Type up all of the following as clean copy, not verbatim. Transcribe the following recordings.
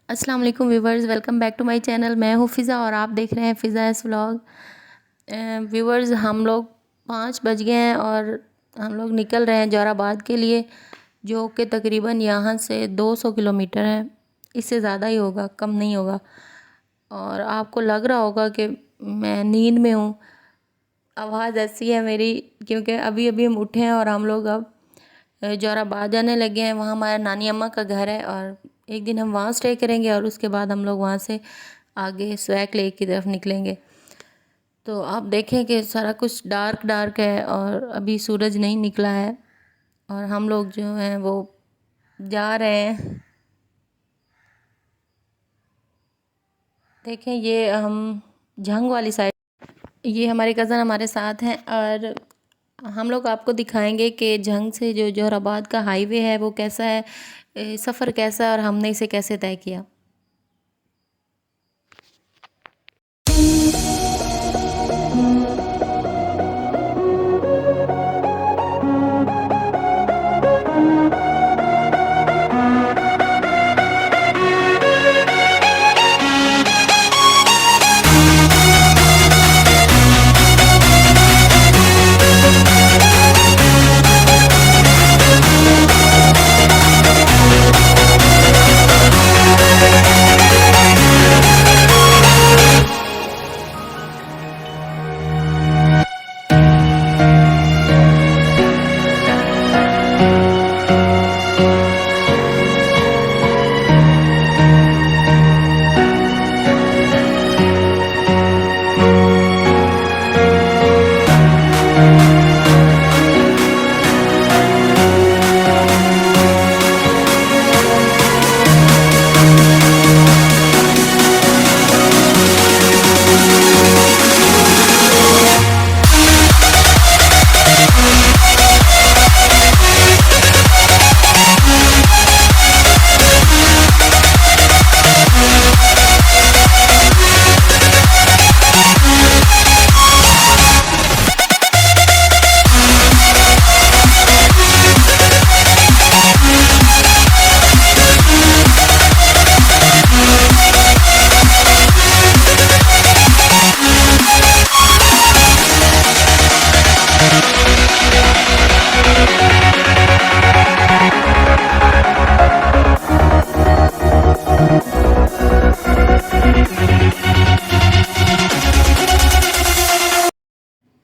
अस्सलाम वालेकुम viewers, welcome back to my channel. मैं हूँ फ़िज़ा और आप देख रहे हैं फ़िज़ा एस व्लॉग। व्यूवर्स, हम लोग 5 बज गए हैं और हम लोग निकल रहे हैं जोराबाद के लिए, जो कि तकरीबन यहाँ से 200 किलोमीटर है। इससे ज़्यादा ही होगा, कम नहीं होगा। और आपको लग रहा होगा कि मैं नींद में हूँ। आवाज़ ऐसी है मेरी क्योंकि अभी अभी हम उठे हैं और हम लोग अब जोराबाद जाने लगे हैं। वहाँ हमारा नानी अम्मा का घर है और एक दिन हम वहाँ स्टे करेंगे और उसके बाद हम लोग वहाँ से आगे स्वैक लेक की तरफ निकलेंगे। तो आप देखें कि सारा कुछ डार्क डार्क है और अभी सूरज नहीं निकला है और हम लोग जो हैं वो जा रहे हैं। देखें, ये हम झंग वाली साइड, ये हमारे कज़न हमारे साथ हैं और हम लोग आपको दिखाएंगे कि झंग से जो जोराबाद का हाईवे है वो कैसा है, सफ़र कैसा है और हमने इसे कैसे तय किया।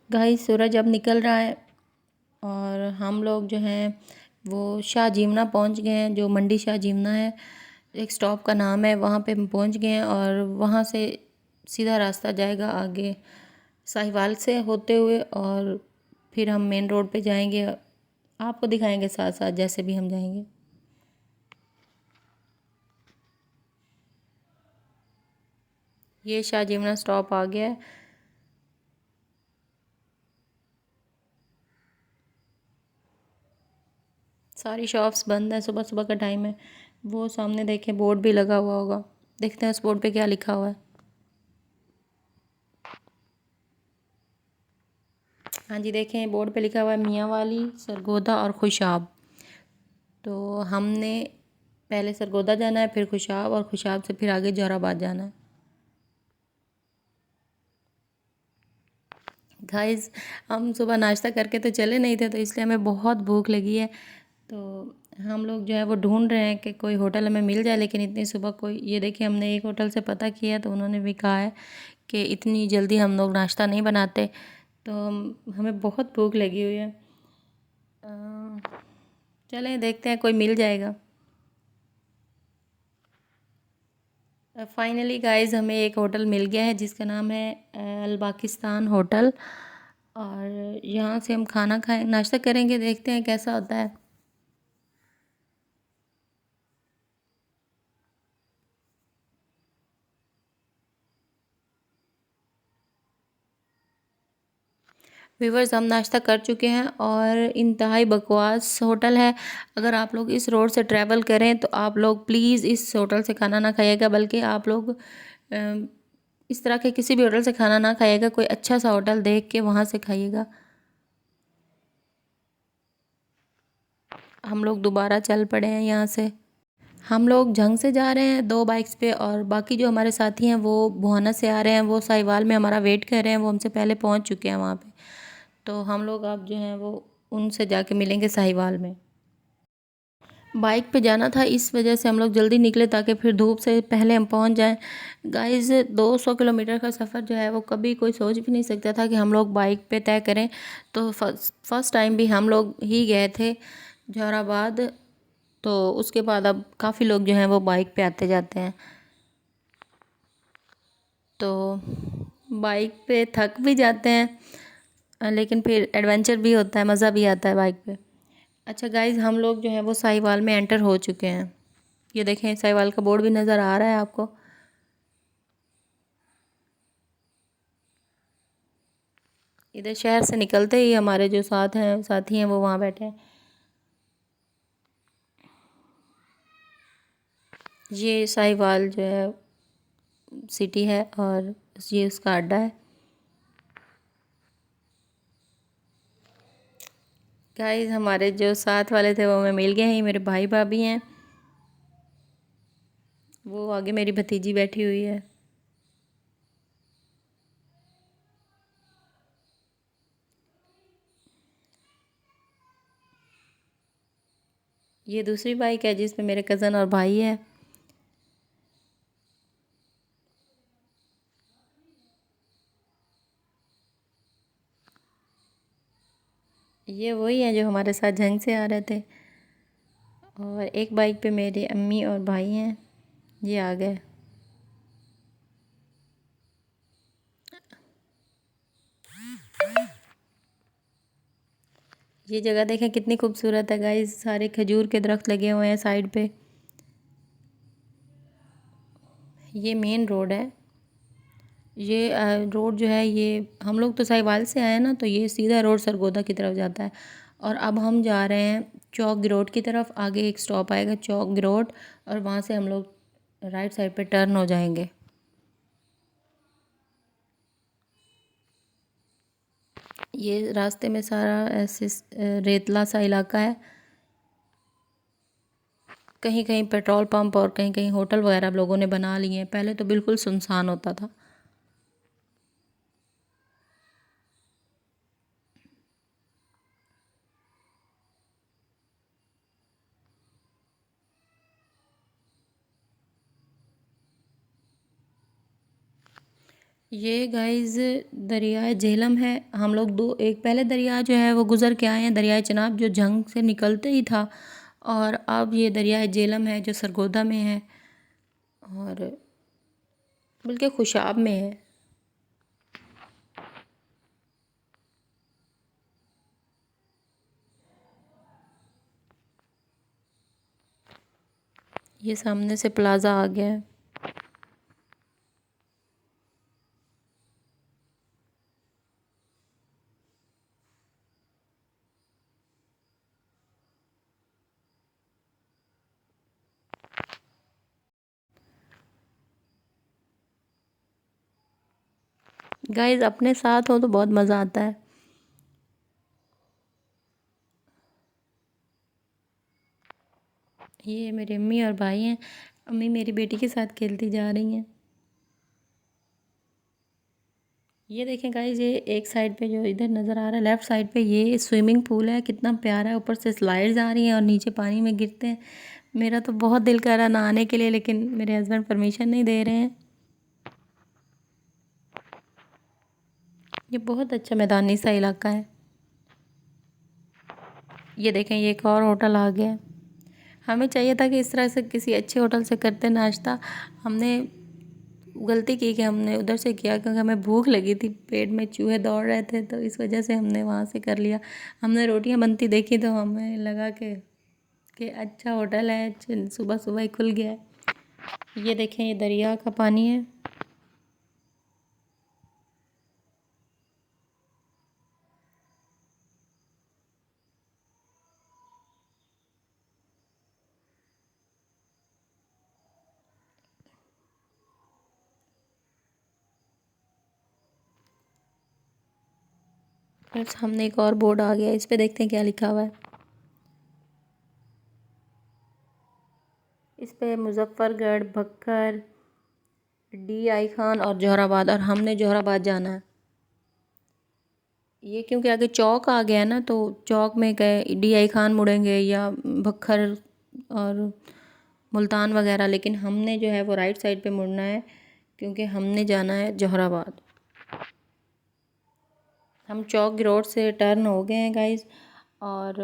गाइस, सूरज अब निकल रहा है और हम लोग जो हैं वो शाह जीमना पहुंच गए हैं। जो मंडी शाह जीमना है, एक स्टॉप का नाम है, वहाँ पे हम पहुंच गए हैं और वहाँ से सीधा रास्ता जाएगा आगे साहिवाल से होते हुए और फिर हम मेन रोड पे जाएंगे। आपको दिखाएंगे साथ साथ जैसे भी हम जाएंगे। ये शाह जीमना स्टॉप आ गया है। सारी शॉप्स बंद है, सुबह सुबह का टाइम है। वो सामने देखें, बोर्ड भी लगा हुआ होगा, देखते हैं उस बोर्ड पे क्या लिखा हुआ है। हाँ जी, देखें बोर्ड पे लिखा हुआ है मियाँ वाली, सरगोदा और खुशाब। तो हमने पहले सरगोदा जाना है, फिर खुशाब और खुशाब से फिर आगे जोराबाद जाना है। गाइस, हम सुबह नाश्ता करके तो चले नहीं थे, तो इसलिए हमें बहुत भूख लगी है। तो हम लोग जो है वो ढूंढ रहे हैं कि कोई होटल हमें मिल जाए, लेकिन इतनी सुबह कोई, ये देखिए हमने एक होटल से पता किया तो उन्होंने भी कहा है कि इतनी जल्दी हम लोग नाश्ता नहीं बनाते। तो हमें बहुत भूख लगी हुई है। चलें देखते हैं, कोई मिल जाएगा। फाइनली गाइस, हमें एक होटल मिल गया है जिसका नाम है अल पाकिस्तान होटल और यहाँ से हम खाना खाएं, नाश्ता करेंगे, देखते हैं कैसा होता है। व्यूवर्स, हम नाश्ता कर चुके हैं और इंतहाई बकवास होटल है। अगर आप लोग इस रोड से ट्रैवल करें तो आप लोग प्लीज़ इस होटल से खाना ना खाइएगा, बल्कि आप लोग इस तरह के किसी भी होटल से खाना ना खाइएगा। कोई अच्छा सा होटल देख के वहाँ से खाइएगा। हम लोग दोबारा चल पड़े हैं यहाँ से। हम लोग जंग से जा रहे हैं 2 बाइक्स पे, और बाकी जो हमारे साथी हैं वो बुहाना से आ रहे हैं। वो साहिवाल में हमारा वेट कर रहे हैं, वो हमसे पहले पहुंच चुके हैं वहाँ पे। तो हम लोग अब जो हैं वो उनसे जाके मिलेंगे साहिवाल में। बाइक पे जाना था, इस वजह से हम लोग जल्दी निकले ताकि फिर धूप से पहले हम पहुंच जाएं। गाइस 200 किलोमीटर का सफ़र जो है वो कभी कोई सोच भी नहीं सकता था कि हम लोग बाइक पे तय करें। तो फर्स्ट टाइम भी हम लोग ही गए थे जोराबाद। तो उसके बाद अब काफ़ी लोग जो हैं वो बाइक पे आते जाते हैं। तो बाइक पे थक भी जाते हैं, लेकिन फिर एडवेंचर भी होता है, मज़ा भी आता है बाइक पे। अच्छा गाइज, हम लोग जो है वो साहिवाल में एंटर हो चुके हैं। ये देखें, साहिवाल का बोर्ड भी नज़र आ रहा है आपको। इधर शहर से निकलते ही हमारे जो साथी हैं वो वहाँ बैठे हैं। ये साहिवाल जो है सिटी है और ये उसका अड्डा है। गाइस, हमारे जो साथ वाले थे वो हमें मिल गए हैं, ये मेरे भाई भाभी हैं। वो आगे मेरी भतीजी बैठी हुई है। ये दूसरी बाइक है जिसमें मेरे कज़न और भाई है। ये वही है जो हमारे साथ जंग से आ रहे थे। और एक बाइक पे मेरे अम्मी और भाई हैं, ये आ गए। ये जगह देखें कितनी खूबसूरत है गाइस, सारे खजूर के दरख्त लगे हुए हैं साइड पे। ये मेन रोड है। ये रोड जो है, ये हम लोग तो साहिवाल से आए हैं ना, तो ये सीधा रोड सरगोदा की तरफ जाता है। और अब हम जा रहे हैं चौक गिरोड की तरफ। आगे एक स्टॉप आएगा चौक गिरोड, और वहाँ से हम लोग राइट साइड पे टर्न हो जाएंगे। ये रास्ते में सारा ऐसे रेतला सा इलाका है। कहीं कहीं पेट्रोल पंप और कहीं कहीं होटल वगैरह लोगों ने बना लिए हैं। पहले तो बिल्कुल सुनसान होता था। ये गाइस दरिया झेलम है। हम लोग दो एक पहले दरिया जो है वो गुज़र के आए हैं, दरिया चनाब जो जंग से निकलते ही था। और अब ये दरिया झेलम है जो सरगोदा में है, और बल्कि खुशाब में है। ये सामने से प्लाज़ा आ गया है। गाइस, अपने साथ हो तो बहुत मज़ा आता है। ये मेरी अम्मी और भाई हैं। अम्मी मेरी बेटी के साथ खेलती जा रही हैं। ये देखें गाइस, ये एक साइड पे जो इधर नज़र आ रहा है लेफ़्ट साइड पे, ये स्विमिंग पूल है। कितना प्यारा है, ऊपर से स्लाइड्स आ रही हैं और नीचे पानी में गिरते हैं। मेरा तो बहुत दिल कर रहा नहाने के लिए, लेकिन मेरे हस्बैंड परमिशन नहीं दे रहे हैं। ये बहुत अच्छा मैदानी सा इलाका है। ये देखें, ये एक और होटल आ गया है। हमें चाहिए था कि इस तरह से किसी अच्छे होटल से करते नाश्ता। हमने गलती की कि हमने उधर से किया, क्योंकि हमें भूख लगी थी, पेट में चूहे दौड़ रहे थे, तो इस वजह से हमने वहाँ से कर लिया। हमने रोटियां बनती देखी तो हमें लगा कि अच्छा होटल है, सुबह सुबह ही खुल गया है। ये देखें, ये दरिया का पानी है। और सामने एक और बोर्ड आ गया, इस पे देखते हैं क्या लिखा हुआ है। इस पे मुजफ्फरगढ़, भक्खर, DI खान और जौहराबाद, और हमने जौहराबाद जाना है। ये क्योंकि आगे चौक आ गया है ना, तो चौक में गए DI खान मुड़ेंगे या भक्खर और मुल्तान वगैरह, लेकिन हमने जो है वो राइट साइड पे मुड़ना है क्योंकि हमने जाना है जौहराबाद। हम चौक रोड से टर्न हो गए हैं गाइस, और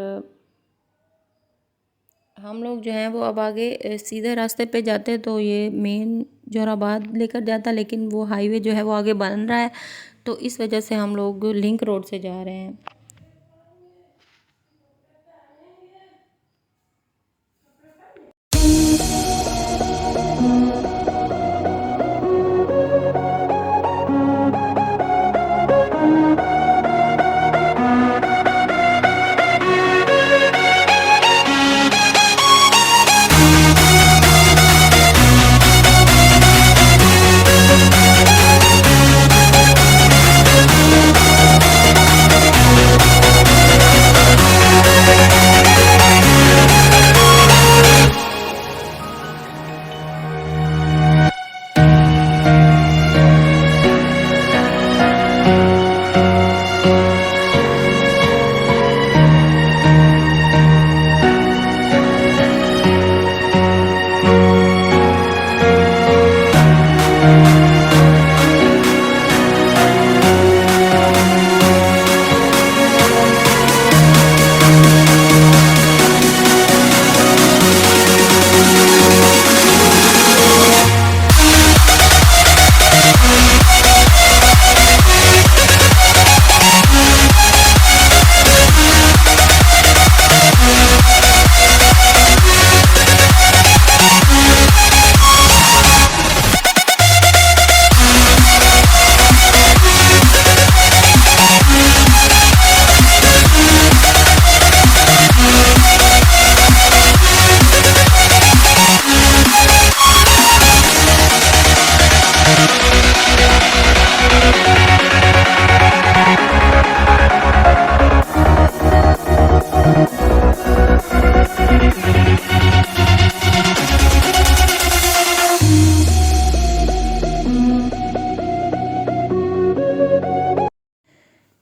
हम लोग जो हैं वो अब आगे सीधे रास्ते पे जाते हैं तो ये मेन जौहराबाद लेकर जाता, लेकिन वो हाईवे जो है वो आगे बन रहा है, तो इस वजह से हम लोग लिंक रोड से जा रहे हैं।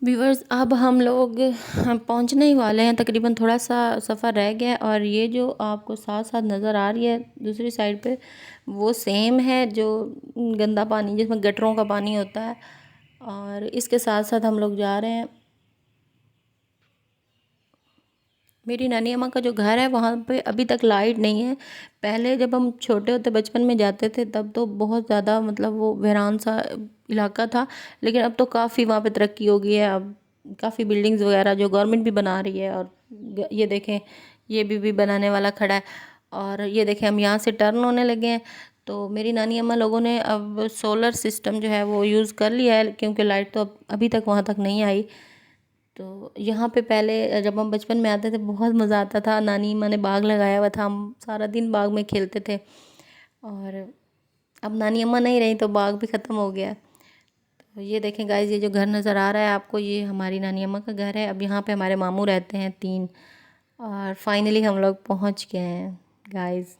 व्यूअर्स, अब हम लोग पहुंचने ही वाले हैं, तकरीबन थोड़ा सा सफ़र रह गया है, और ये जो आपको साथ साथ नज़र आ रही है दूसरी साइड पे, वो सेम है जो गंदा पानी जिसमें गटरों का पानी होता है, और इसके साथ साथ हम लोग जा रहे हैं। मेरी नानी अम्मा का जो घर है वहाँ पे अभी तक लाइट नहीं है। पहले जब हम छोटे होते बचपन में जाते थे तब तो बहुत ज़्यादा मतलब वो वीरान सा इलाका था, लेकिन अब तो काफ़ी वहाँ पे तरक्की हो गई है। अब काफ़ी बिल्डिंग्स वगैरह जो गवर्नमेंट भी बना रही है, और ये देखें ये भी बनाने वाला खड़ा है, और ये देखें हम यहाँ से टर्न होने लगे हैं। तो मेरी नानी अम्मा लोगों ने अब सोलर सिस्टम जो है वो यूज़ कर लिया है, क्योंकि लाइट तो अब अभी तक वहाँ तक नहीं आई। तो यहाँ पे पहले जब हम बचपन में आते थे बहुत मज़ा आता था। नानी माँ ने बाग लगाया हुआ था, हम सारा दिन बाग में खेलते थे, और अब नानी अम्मा नहीं रही तो बाग भी ख़त्म हो गया। तो ये देखें गाइस, ये जो घर नज़र आ रहा है आपको, ये हमारी नानी अम्मा का घर है। अब यहाँ पे हमारे मामू रहते हैं 3, और फाइनली हम लोग पहुँच गए हैं गाइस।